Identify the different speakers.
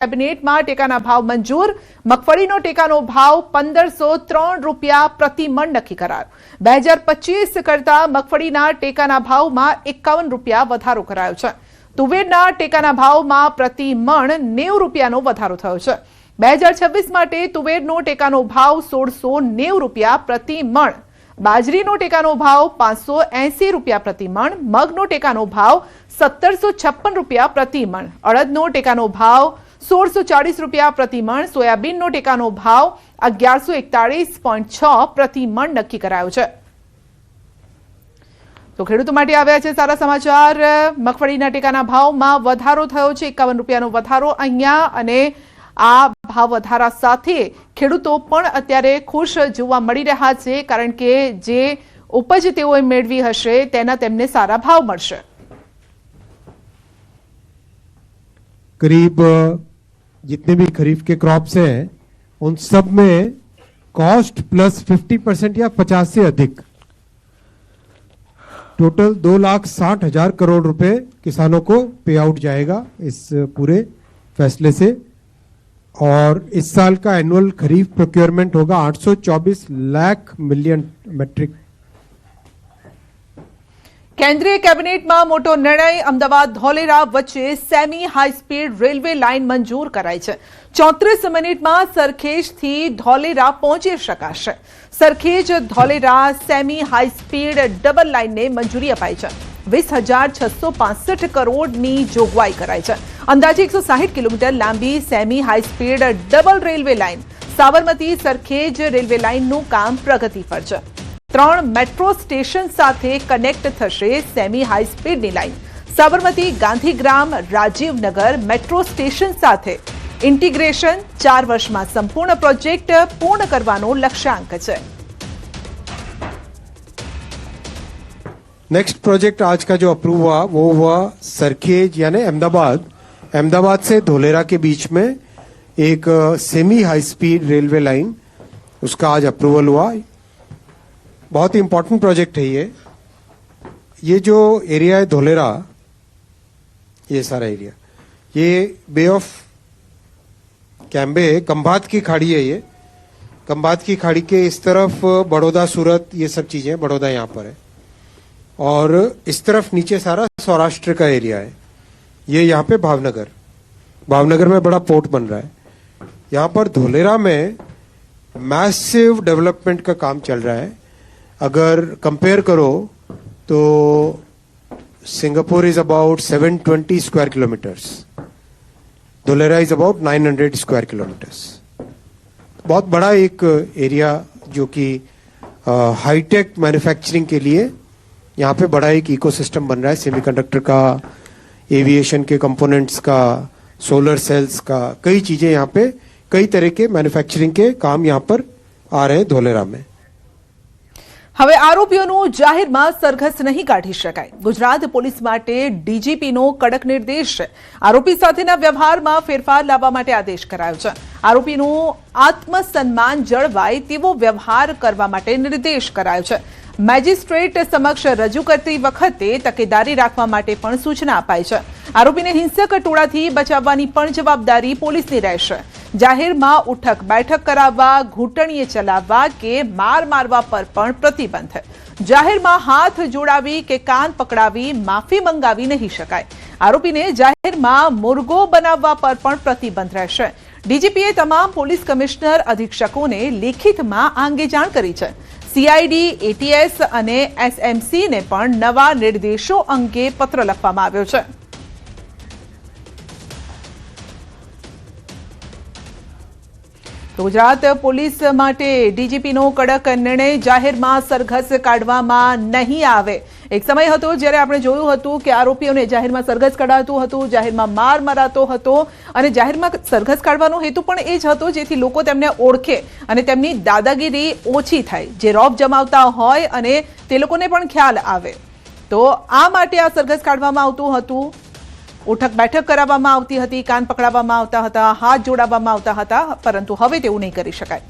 Speaker 1: કેબિનેટમાં ટેકાના ભાવ મંજૂર. મગફળીનો ટેકાનો ભાવ 1503 રૂપિયા પ્રતિ મણ નક્કી કરાયો. 2025 કરતા મગફળીના ટેકાના ભાવમાં 51 રૂપિયા વધારો કરાયો છે. તુવેરના ટેકાના ભાવમાં પ્રતિ મણ 90 રૂપિયાનો વધારો થયો છે. 2026 માટે તુવેરનો ટેકાનો ભાવ 1690 રૂપિયા પ્રતિ મણ. બાજરીનો ટેકાનો ભાવ 580 રૂપિયા પ્રતિ મણ. મગનો ટેકાનો ભાવ 1756 રૂપિયા પ્રતિ મણ. અડદનો ટેકાનો ભાવ 1640 રૂપિયા પ્રતિ મણ. સોયાબીનનો ટેકાનો ભાવ 1141.6 પ્રતિ મણ નક્કી કરાયો છે. તો ખેડૂતો માટે આવ્યા છે સારા સમાચાર. મગફળીના ટેકાના ભાવમાં વધારો થયો છે, 51 રૂપિયાનો વધારો અહીંયા. અને આ ભાવ વધારા સાથે ખેડૂતો પણ અત્યારે ખુશ જોવા મળી રહ્યા છે, કારણ કે જે ઉપજ તેઓએ મેળવી હશે તેના તેમને સારા ભાવ મળશે.
Speaker 2: करीब जितने भी खरीफ के क्रॉप्स हैं उन सब में कॉस्ट प्लस 50% या 50 से अधिक टोटल 2,60,000 करोड़ रुपए किसानों को पे आउट जाएगा इस पूरे फैसले से. और इस साल का एनुअल खरीफ प्रोक्योरमेंट होगा 824 लाख मिलियन मेट्रिक.
Speaker 1: કેન્દ્રીય કેબિનેટમાં મોટો નિર્ણય. અમદાવાદ ધોલેરા વચ્ચે semi high speed railway line મંજૂર કરાઈ છે. 34 મિનિટમાં સરખેજથી ધોલેરા પહોંચી શકાશે. Sarkhej Dholera semi high speed double લાઇનને મંજૂરી અપાઈ છે. 20,665 કરોડની જોગવાઈ કરાઈ છે. અંદાજે 160 કિલોમીટર લાંબી semi high speed double railway line Sabarmati Sarkhej railway લાઇનનું કામ પ્રગતિ પર છે. 3 મેટ્રો સ્ટેશન સાથે કનેક્ટ થશે સેમી હાઈ સ્પીડની line. Sabarmati, Gandhigram, Rajivnagar metro station સાથે ઇન્ટિગ્રેશન 4 વર્ષમાં સંપૂર્ણ પ્રોજેક્ટ પૂર્ણ કરવાનો લક્ષ્યાંક છે.
Speaker 2: नेक्स्ट प्रोजेक्ट आज का जो अप्रूव हुआ वो हुआ सरखेज यानी अहमदाबाद से धोलेरा के बीच में एक semi high speed railway line, उसका आज अप्रूवल हुआ. बहुत ही इंपॉर्टेंट प्रोजेक्ट है ये जो एरिया है धोलेरा, ये सारा एरिया, ये बे ऑफ कैम्बे खंभात की खाड़ी है. ये खंभात की खाड़ी के इस तरफ बड़ौदा, सूरत, ये सब चीजें, बड़ौदा यहाँ पर है. और इस तरफ नीचे सारा सौराष्ट्र का एरिया है. ये यहाँ पे भावनगर में बड़ा पोर्ट बन रहा है. यहाँ पर धोलेरा में मैसिव डेवलपमेंट का काम चल रहा है. अगर कंपेयर करो तो Singapore is about 720 square kilometres, Dholera is about 900 square kilometres. बहुत बड़ा एक एरिया जो कि हाईटेक मैन्युफैक्चरिंग के लिए यहाँ पे बड़ा एक इकोसिस्टम बन रहा है. सेमीकंडक्टर का, एविएशन के कंपोनेंट्स का, सोलर सेल्स का, कई चीजें यहाँ पे, कई तरह के मैन्युफैक्चरिंग के काम यहाँ पर आ रहे हैं धोलेरा में.
Speaker 1: હવે આરોપીઓનું જાહેરમાં સરઘસ નહીં કાઢી શકાય. ગુજરાત પોલીસ માટે ડીજીપીનો કડક નિર્દેશ છે. આરોપી સાથેના વ્યવહારમાં ફેરફાર લાવવા માટે આદેશ કરાયો છે. આરોપીનું આત્મસન્માન જળવાય તેવો વ્યવહાર કરવા માટે નિર્દેશ કરાયો છે. મેજિસ્ટ્રેટ સમક્ષ રજૂ કરતી વખતે તકેદારી રાખવા માટે પણ સૂચના અપાઈ છે. આરોપીને હિંસક ટોળાથી બચાવવાની પણ જવાબદારી પોલીસની રહેશે. જાહેરમાં ઉઠક બેઠક કરાવવા, ઘૂંટણીએ ચલાવવા કે માર મારવા પર પણ પ્રતિબંધ છે. જાહેરમાં હાથ જોડાવી કે કાન પકડાવી, માફી મંગાવી નહીં શકાય. આરોપીને જાહેરમાં મુર્ગો બનાવવા પર પણ પ્રતિબંધ રહેશે. ડીજીપીએ તમામ પોલીસ કમિશનર અધિક્ષકોને લેખિતમાં આ અંગે જાણ કરી છે. સીઆઈડી, એટીએસ અને એસએમસીને પણ નવા નિર્દેશો અંગે પત્ર લખવામાં આવ્યો છે. ગુજરાત પોલીસ માટે ડીજીપીનો કડક નિર્ણય. જાહેરમાં સરઘસ કાઢવામાં નહીં આવે. એક સમય હતો જ્યારે આપણે જોયું હતું કે આરોપીઓને જાહેરમાં સરઘસ કાઢાતું હતું, જાહેરમાં માર મરાતો હતો. અને જાહેરમાં સરઘસ કાઢવાનો હેતુ પણ એ જ હતો જેથી લોકો તેમને ઓળખે અને તેમની દાદાગીરી ઓછી થાય. જે રોબ જમાવતા હોય અને તે લોકોને પણ ખ્યાલ આવે. તો આ માટે આ સરઘસ કાઢવામાં આવતું હતું. ઉઠક બેઠક કરાવવામાં આવતી હતી, કાન પકડાવવામાં આવતા હતા, હાથ જોડાવવામાં આવતા હતા, પરંતુ હવે તેવું નહીં કરી શકાય.